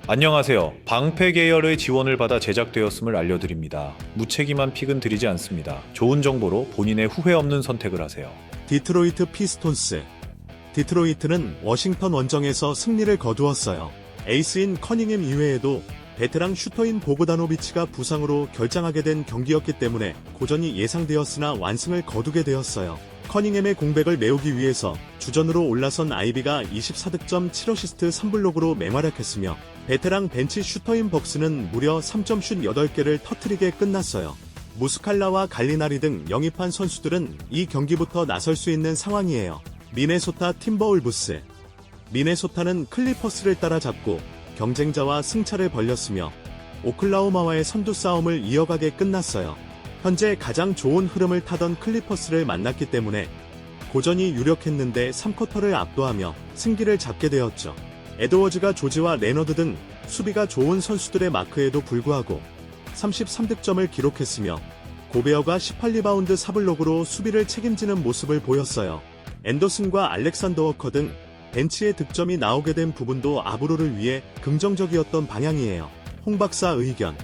안녕하세요. 방패 계열의 지원을 받아 제작되었음을 알려드립니다. 무책임한 픽은 드리지 않습니다. 좋은 정보로 본인의 후회 없는 선택을 하세요. 디트로이트 피스톤스. 디트로이트는 워싱턴 원정에서 승리를 거두었어요. 에이스인 커닝햄 이외에도 베테랑 슈터인 보그다노비치가 부상으로 결장하게 된 경기였기 때문에 고전이 예상되었으나 완승을 거두게 되었어요. 커닝햄의 공백을 메우기 위해서 주전으로 올라선 아이비가 24득점 7어시스트 3블록으로 맹활약했으며 베테랑 벤치 슈터인 벅스는 무려 3점 슛 8개를 터뜨리게 끝났어요. 무스칼라와 갈리나리 등 영입한 선수들은 이 경기부터 나설 수 있는 상황이에요. 미네소타 팀버울브스. 미네소타는 클리퍼스를 따라잡고 경쟁자와 승차를 벌렸으며 오클라호마와의 선두 싸움을 이어가게 끝났어요. 현재 가장 좋은 흐름을 타던 클리퍼스를 만났기 때문에 고전이 유력했는데 3쿼터를 압도하며 승기를 잡게 되었죠. 에드워즈가 조지와 레너드 등 수비가 좋은 선수들의 마크에도 불구하고 33득점을 기록했으며 고베어가 18리바운드 4블록으로 수비를 책임지는 모습을 보였어요. 앤더슨과 알렉산더 워커 등 벤치의 득점이 나오게 된 부분도 아브로를 위해 긍정적이었던 방향이에요. 홍박사 의견.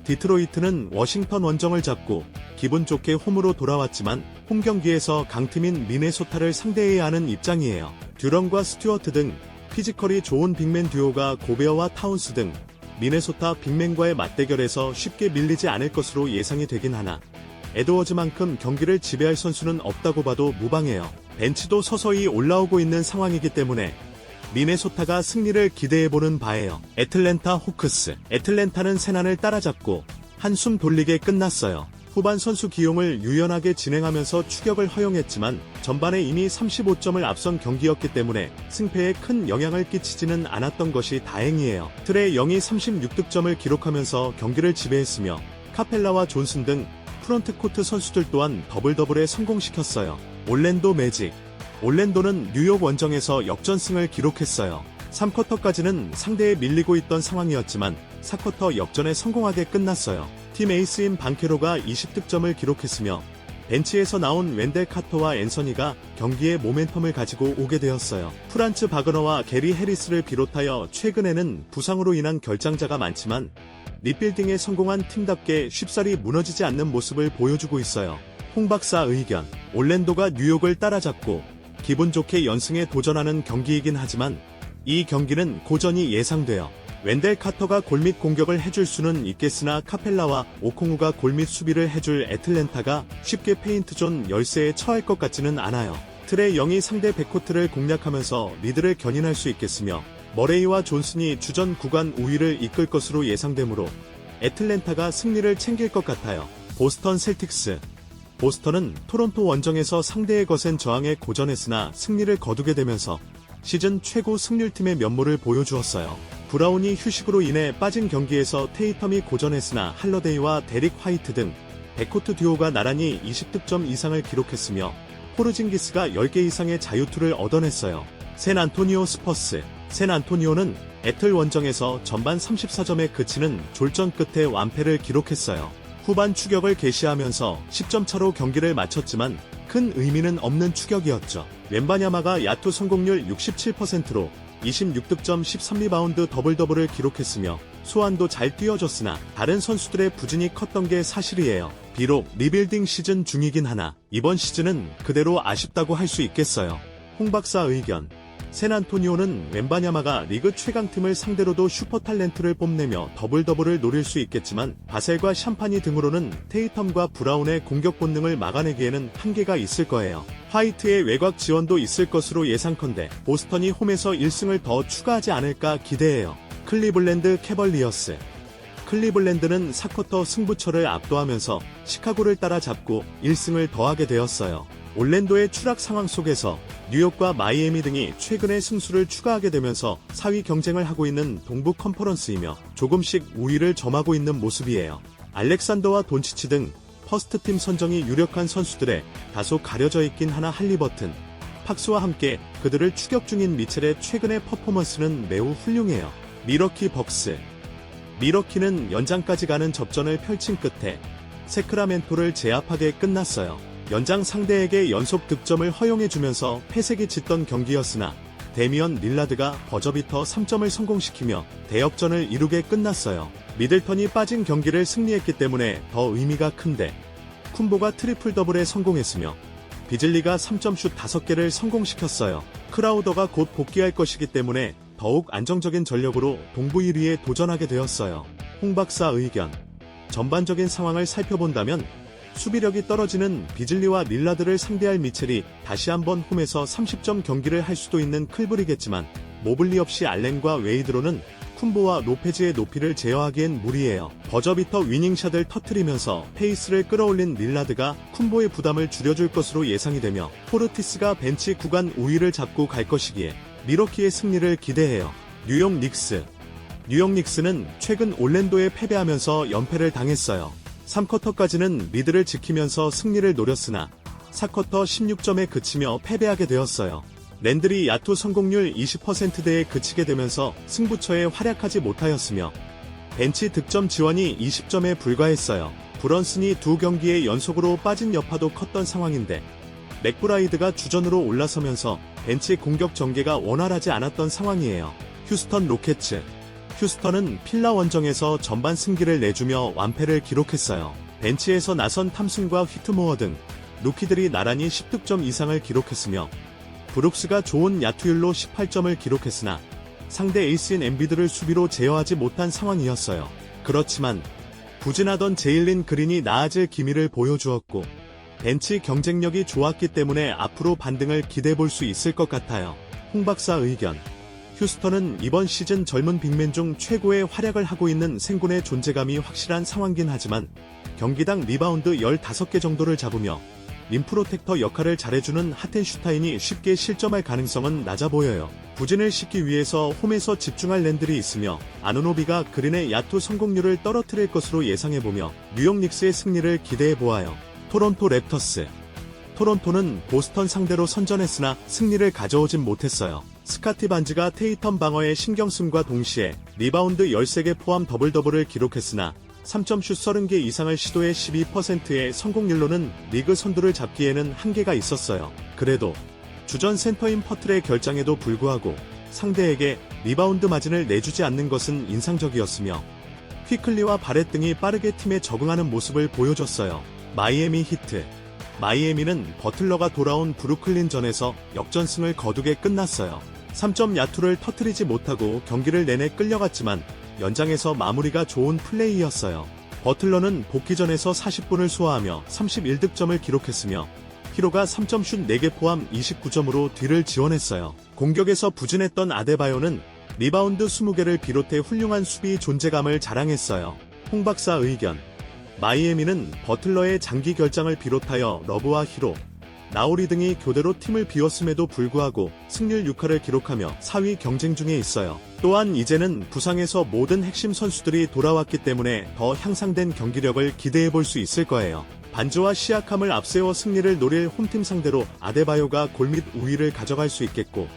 디트로이트는 워싱턴 원정을 잡고 기분 좋게 홈으로 돌아왔지만 홈 경기에서 강팀인 미네소타를 상대해야 하는 입장이에요. 듀런과 스튜어트 등 피지컬이 좋은 빅맨 듀오가 고베어와 타운스 등 미네소타 빅맨과의 맞대결에서 쉽게 밀리지 않을 것으로 예상이 되긴 하나 에드워즈만큼 경기를 지배할 선수는 없다고 봐도 무방해요. 벤치도 서서히 올라오고 있는 상황이기 때문에 미네소타가 승리를 기대해보는 바예요. 애틀랜타 호크스. 애틀랜타는 세난을 따라잡고 한숨 돌리게 끝났어요. 후반 선수 기용을 유연하게 진행하면서 추격을 허용했지만 전반에 이미 35점을 앞선 경기였기 때문에 승패에 큰 영향을 끼치지는 않았던 것이 다행이에요. 트레이 영이 36득점을 기록하면서 경기를 지배했으며 카펠라와 존슨 등 프런트코트 선수들 또한 더블더블에 성공시켰어요. 올랜도 매직. 올랜도는 뉴욕 원정에서 역전승을 기록했어요. 3쿼터까지는 상대에 밀리고 있던 상황이었지만 4쿼터 역전에 성공하게 끝났어요. 팀 에이스인 방케로가 20득점을 기록했으며 벤치에서 나온 웬델 카터와 앤서니가 경기에 모멘텀을 가지고 오게 되었어요. 프란츠 바그너와 게리 해리스를 비롯하여 최근에는 부상으로 인한 결장자가 많지만 리빌딩에 성공한 팀답게 쉽사리 무너지지 않는 모습을 보여주고 있어요. 홍박사 의견. 올랜도가 뉴욕을 따라잡고 기분 좋게 연승에 도전하는 경기이긴 하지만 이 경기는 고전이 예상돼요. 웬델 카터가 골밑 공격을 해줄 수는 있겠으나 카펠라와 오콩우가 골밑 수비를 해줄 애틀랜타가 쉽게 페인트존 열세에 처할 것 같지는 않아요. 트레이 영이 상대 백코트를 공략하면서 리드를 견인할 수 있겠으며 머레이와 존슨이 주전 구간 우위를 이끌 것으로 예상되므로 애틀랜타가 승리를 챙길 것 같아요. 보스턴 셀틱스. 보스턴은 토론토 원정에서 상대의 거센 저항에 고전했으나 승리를 거두게 되면서 시즌 최고 승률팀의 면모를 보여주었어요. 브라운이 휴식으로 인해 빠진 경기에서 테이텀이 고전했으나 할러데이와 데릭 화이트 등 백코트 듀오가 나란히 20득점 이상을 기록했으며 포르징기스가 10개 이상의 자유투를 얻어냈어요. 샌안토니오 스퍼스. 샌안토니오는 애틀 원정에서 전반 34점에 그치는 졸전 끝에 완패를 기록했어요. 후반 추격을 개시하면서 10점 차로 경기를 마쳤지만 큰 의미는 없는 추격이었죠. 웬바냐마가 야투 성공률 67%로 26득점 13리바운드 더블더블을 기록했으며 소환도 잘 뛰어줬으나 다른 선수들의 부진이 컸던 게 사실이에요. 비록 리빌딩 시즌 중이긴 하나 이번 시즌은 그대로 아쉽다고 할 수 있겠어요. 홍박사 의견. 샌안토니오는 웬바냐마가 리그 최강팀을 상대로도 슈퍼탈렌트를 뽐내며 더블더블을 노릴 수 있겠지만 바셀과 샴파니 등으로는 테이텀과 브라운의 공격 본능을 막아내기에는 한계가 있을 거예요. 화이트의 외곽 지원도 있을 것으로 예상컨대 보스턴이 홈에서 1승을 더 추가하지 않을까 기대해요. 클리블랜드 캐벌리어스. 클리블랜드는 4쿼터 승부처를 압도하면서 시카고를 따라잡고 1승을 더하게 되었어요. 올랜도의 추락 상황 속에서 뉴욕과 마이애미 등이 최근에 승수를 추가하게 되면서 4위 경쟁을 하고 있는 동부 컨퍼런스이며 조금씩 우위를 점하고 있는 모습이에요. 알렉산더와 돈치치 등 퍼스트팀 선정이 유력한 선수들에 다소 가려져 있긴 하나 할리버튼, 팍스와 함께 그들을 추격 중인 미첼의 최근의 퍼포먼스는 매우 훌륭해요. 미러키 벅스. 미러키는 연장까지 가는 접전을 펼친 끝에 세크라멘토를 제압하게 끝났어요. 연장 상대에게 연속 득점을 허용해주면서 패색이 짙던 경기였으나 데미언 릴라드가 버저비터 3점을 성공시키며 대역전을 이루게 끝났어요. 미들턴이 빠진 경기를 승리했기 때문에 더 의미가 큰데 쿤보가 트리플 더블에 성공했으며 비즐리가 3점슛 5개를 성공시켰어요. 크라우더가 곧 복귀할 것이기 때문에 더욱 안정적인 전력으로 동부 1위에 도전하게 되었어요. 홍 박사 의견. 전반적인 상황을 살펴본다면 수비력이 떨어지는 비즐리와 릴라드를 상대할 미첼이 다시 한번 홈에서 30점 경기를 할 수도 있는 클불이겠지만 모블리 없이 알렌과 웨이드로는 쿤보와 로페즈의 높이를 제어하기엔 무리예요. 버저비터 위닝샷을 터뜨리면서 페이스를 끌어올린 릴라드가 쿤보의 부담을 줄여줄 것으로 예상이 되며 포르티스가 벤치 구간 우위를 잡고 갈 것이기에 미러키의 승리를 기대해요. 뉴욕 닉스는 최근 올랜도에 패배하면서 연패를 당했어요. 3쿼터까지는 리드를 지키면서 승리를 노렸으나 4쿼터 16점에 그치며 패배하게 되었어요. 랜들이 야투 성공률 20%대에 그치게 되면서 승부처에 활약하지 못하였으며 벤치 득점 지원이 20점에 불과했어요. 브런슨이 2경기에 연속으로 빠진 여파도 컸던 상황인데 맥브라이드가 주전으로 올라서면서 벤치 공격 전개가 원활하지 않았던 상황이에요. 휴스턴 로켓츠. 휴스턴은 필라 원정에서 전반 승기를 내주며 완패를 기록했어요. 벤치에서 나선 탐슨과 휘트모어 등 루키들이 나란히 10득점 이상을 기록했으며 브룩스가 좋은 야투율로 18점을 기록했으나 상대 에이스인 엠비드를 수비로 제어하지 못한 상황이었어요. 그렇지만 부진하던 제일린 그린이 나아질 기미를 보여주었고 벤치 경쟁력이 좋았기 때문에 앞으로 반등을 기대해볼 수 있을 것 같아요. 홍 박사 의견. 휴스턴은 이번 시즌 젊은 빅맨 중 최고의 활약을 하고 있는 생군의 존재감이 확실한 상황이긴 하지만 경기당 리바운드 15개 정도를 잡으며 림프로텍터 역할을 잘해주는 하텐슈타인이 쉽게 실점할 가능성은 낮아 보여요. 부진을 싣기 위해서 홈에서 집중할 랜들이 있으며 아누노비가 그린의 야투 성공률을 떨어뜨릴 것으로 예상해보며 뉴욕 닉스의 승리를 기대해보아요. 토론토 랩터스. 토론토는 보스턴 상대로 선전했으나 승리를 가져오진 못했어요. 스카티 반즈가 테이텀 방어에 신경씀과 동시에 리바운드 13개 포함 더블더블을 기록했으나 3점슛 30개 이상을 시도해 12%의 성공률로는 리그 선두를 잡기에는 한계가 있었어요. 그래도 주전 센터인 퍼틀의 결장에도 불구하고 상대에게 리바운드 마진을 내주지 않는 것은 인상적이었으며 퀴클리와 바렛 등이 빠르게 팀에 적응하는 모습을 보여줬어요. 마이애미 히트. 마이애미는 버틀러가 돌아온 브루클린전에서 역전승을 거두게 끝났어요. 3점 야투를 터뜨리지 못하고 경기를 내내 끌려갔지만 연장에서 마무리가 좋은 플레이였어요. 버틀러는 복귀전에서 40분을 소화하며 31득점을 기록했으며 히로가 3점슛 4개 포함 29점으로 뒤를 지원했어요. 공격에서 부진했던 아데바요는 리바운드 20개를 비롯해 훌륭한 수비 존재감을 자랑했어요. 홍 박사 의견. 마이애미는 버틀러의 장기 결장을 비롯하여 러브와 히로, 나오리 등이 교대로 팀을 비웠음에도 불구하고 승률 6할을 기록하며 4위 경쟁 중에 있어요. 또한 이제는 부상에서 모든 핵심 선수들이 돌아왔기 때문에 더 향상된 경기력을 기대해볼 수 있을 거예요. 반즈와 시아캄을 앞세워 승리를 노릴 홈팀 상대로 아데바요가 골밑 우위를 가져갈 수 있겠고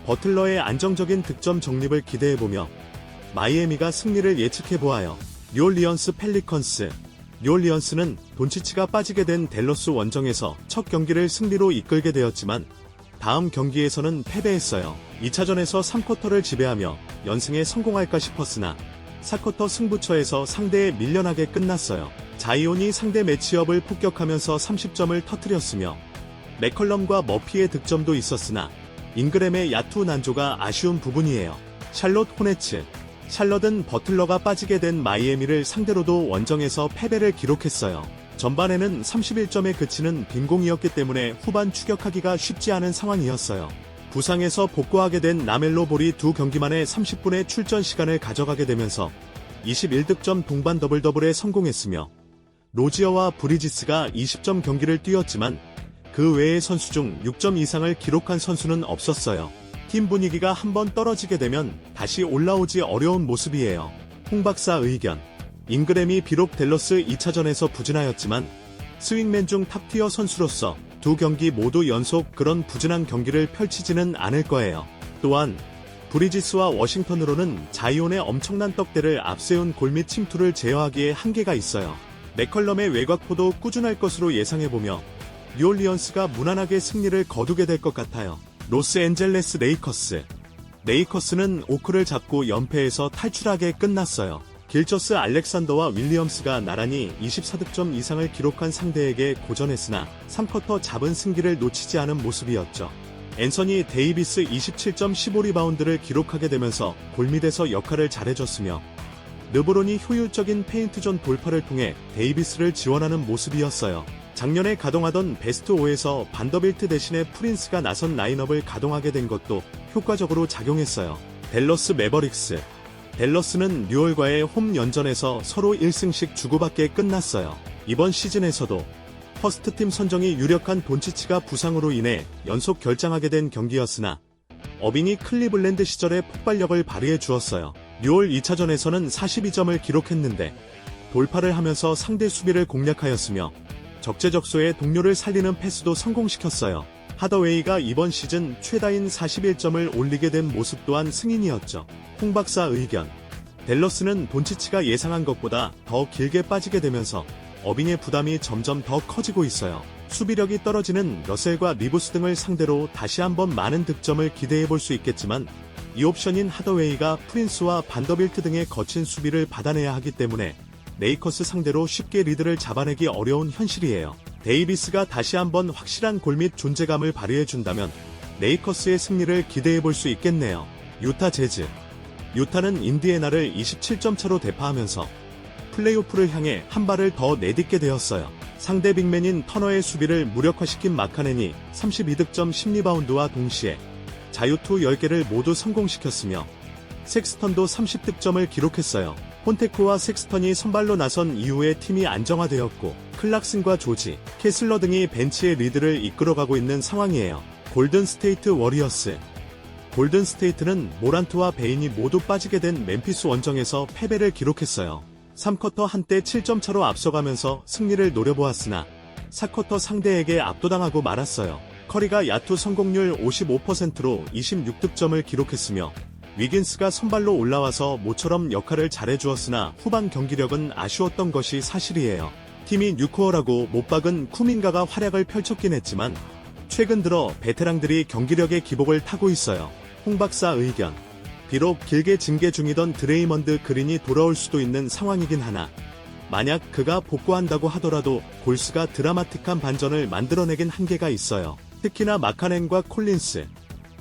버틀러의 안정적인 득점 정립을 기대해보며 마이애미가 승리를 예측해보아요. 뉴올리언스 펠리컨스. 뉴올리언스는 돈치치가 빠지게 된 댈러스 원정에서 첫 경기를 승리로 이끌게 되었지만 다음 경기에서는 패배했어요. 2차전에서 3쿼터를 지배하며 연승에 성공할까 싶었으나 4쿼터 승부처에서 상대에 밀려나게 끝났어요. 자이온이 상대 매치업을 폭격하면서 30점을 터뜨렸으며 맥컬럼과 머피의 득점도 있었으나 잉그램의 야투 난조가 아쉬운 부분이에요. 샬롯 호네츠. 샬럿은 버틀러가 빠지게 된 마이애미를 상대로도 원정에서 패배를 기록했어요. 전반에는 31점에 그치는 빈공이었기 때문에 후반 추격하기가 쉽지 않은 상황이었어요. 부상에서 복구하게 된 라멜로 볼이 2경기 만에 30분의 출전 시간을 가져가게 되면서 21득점 동반 더블더블에 성공했으며 로지어와 브리지스가 20점 경기를 뛰었지만 그 외의 선수 중 6점 이상을 기록한 선수는 없었어요. 팀 분위기가 한번 떨어지게 되면 다시 올라오기 어려운 모습이에요. 홍 박사 의견. 잉그램이 비록 댈러스 2차전에서 부진하였지만 스윙맨 중 탑티어 선수로서 2경기 모두 연속 그런 부진한 경기를 펼치지는 않을 거예요. 또한 브리지스와 워싱턴으로는 자이온의 엄청난 떡대를 앞세운 골밑 침투를 제어하기에 한계가 있어요. 맥컬럼의 외곽포도 꾸준할 것으로 예상해보며 뉴올리언스가 무난하게 승리를 거두게 될 것 같아요. 로스앤젤레스 레이커스. 레이커스는 오크를 잡고 연패에서 탈출하게 끝났어요. 길처스 알렉산더와 윌리엄스가 나란히 24득점 이상을 기록한 상대에게 고전했으나 3쿼터 잡은 승기를 놓치지 않은 모습이었죠. 앤서니 데이비스 27.15리바운드를 기록하게 되면서 골밑에서 역할을 잘해줬으며 르브론이 효율적인 페인트존 돌파를 통해 데이비스를 지원하는 모습이었어요. 작년에 가동하던 베스트 5에서 반더빌트 대신에 프린스가 나선 라인업을 가동하게 된 것도 효과적으로 작용했어요. 댈러스 매버릭스. 댈러스는 뉴올과의 홈 연전에서 서로 1승씩 주고받게 끝났어요. 이번 시즌에서도 퍼스트팀 선정이 유력한 돈치치가 부상으로 인해 연속 결장하게 된 경기였으나 어빙이 클리블랜드 시절에 폭발력을 발휘해 주었어요. 뉴올 2차전에서는 42점을 기록했는데 돌파를 하면서 상대 수비를 공략하였으며 적재적소에 동료를 살리는 패스도 성공시켰어요. 하더웨이가 이번 시즌 최다인 41점을 올리게 된 모습 또한 승인이었죠. 홍 박사 의견. 댈러스는 돈치치가 예상한 것보다 더 길게 빠지게 되면서 어빙의 부담이 점점 더 커지고 있어요. 수비력이 떨어지는 러셀과 리브스 등을 상대로 다시 한번 많은 득점을 기대해 볼 수 있겠지만 이 옵션인 하더웨이가 프린스와 반더빌트 등의 거친 수비를 받아내야 하기 때문에 레이커스 상대로 쉽게 리드를 잡아내기 어려운 현실이에요. 데이비스가 다시 한번 확실한 골밑 존재감을 발휘해준다면 레이커스의 승리를 기대해볼 수 있겠네요. 유타 재즈. 유타는 인디애나를 27점 차로 대파하면서 플레이오프를 향해 한 발을 더 내딛게 되었어요. 상대 빅맨인 터너의 수비를 무력화시킨 마카넨이 32득점 10리바운드와 동시에 자유투 10개를 모두 성공시켰으며 섹스턴도 30득점을 기록했어요. 폰테크와 섹스턴이 선발로 나선 이후에 팀이 안정화되었고 클락슨과 조지, 캐슬러 등이 벤치의 리드를 이끌어가고 있는 상황이에요. 골든스테이트 워리어스. 골든스테이트는 모란트와 베인이 모두 빠지게 된 멤피스 원정에서 패배를 기록했어요. 3쿼터 한때 7점 차로 앞서가면서 승리를 노려보았으나 4쿼터 상대에게 압도당하고 말았어요. 커리가 야투 성공률 55%로 26득점을 기록했으며 위긴스가 선발로 올라와서 모처럼 역할을 잘해주었으나 후반 경기력은 아쉬웠던 것이 사실이에요. 팀이 뉴코어라고 못 박은 쿠민가가 활약을 펼쳤긴 했지만 최근 들어 베테랑들이 경기력의 기복을 타고 있어요. 홍 박사 의견. 비록 길게 징계 중이던 드레이먼드 그린이 돌아올 수도 있는 상황이긴 하나 만약 그가 복구한다고 하더라도 골스가 드라마틱한 반전을 만들어내긴 한계가 있어요. 특히나 마카넨과 콜린스,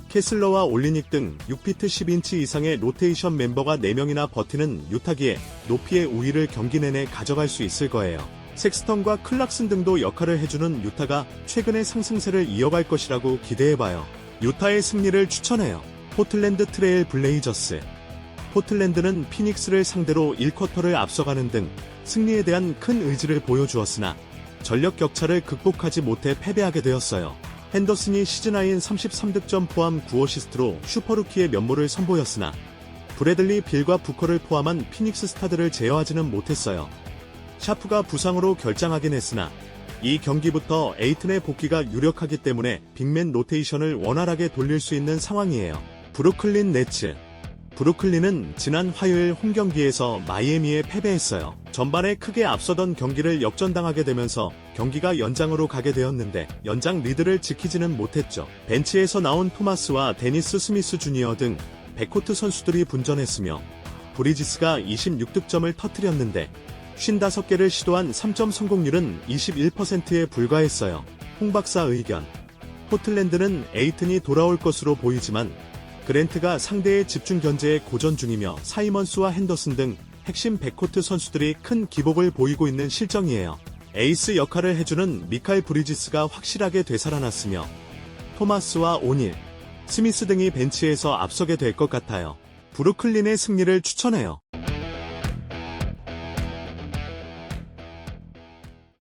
캐슬러와 올리닉 등 6피트 10인치 이상의 로테이션 멤버가 4명이나 버티는 유타기에 높이의 우위를 경기 내내 가져갈 수 있을 거예요. 섹스턴과 클락슨 등도 역할을 해주는 유타가 최근의 상승세를 이어갈 것이라고 기대해봐요. 유타의 승리를 추천해요. 포틀랜드 트레일 블레이저스. 포틀랜드는 피닉스를 상대로 1쿼터를 앞서가는 등 승리에 대한 큰 의지를 보여주었으나 전력 격차를 극복하지 못해 패배하게 되었어요. 핸더슨이 시즌하인 33득점 포함 9어시스트로 슈퍼루키의 면모를 선보였으나 브래들리 빌과 부커를 포함한 피닉스 스타들을 제어하지는 못했어요. 샤프가 부상으로 결장하긴 했으나 이 경기부터 에이튼의 복귀가 유력하기 때문에 빅맨 로테이션을 원활하게 돌릴 수 있는 상황이에요. 브루클린 네츠. 브루클린은 지난 화요일 홈경기에서 마이애미에 패배했어요. 전반에 크게 앞서던 경기를 역전당하게 되면서 경기가 연장으로 가게 되었는데 연장 리드를 지키지는 못했죠. 벤치에서 나온 토마스와 데니스 스미스 주니어 등 백코트 선수들이 분전했으며 브리지스가 26득점을 터뜨렸는데 55개를 시도한 3점 성공률은 21%에 불과했어요. 홍 박사 의견. 포틀랜드는 에이튼이 돌아올 것으로 보이지만 그랜트가 상대의 집중 견제에 고전 중이며 사이먼스와 핸더슨 등 핵심 백코트 선수들이 큰 기복을 보이고 있는 실정이에요. 에이스 역할을 해주는 미칼 브리지스가 확실하게 되살아났으며 토마스와 오닐, 스미스 등이 벤치에서 앞서게 될 것 같아요. 브루클린의 승리를 추천해요.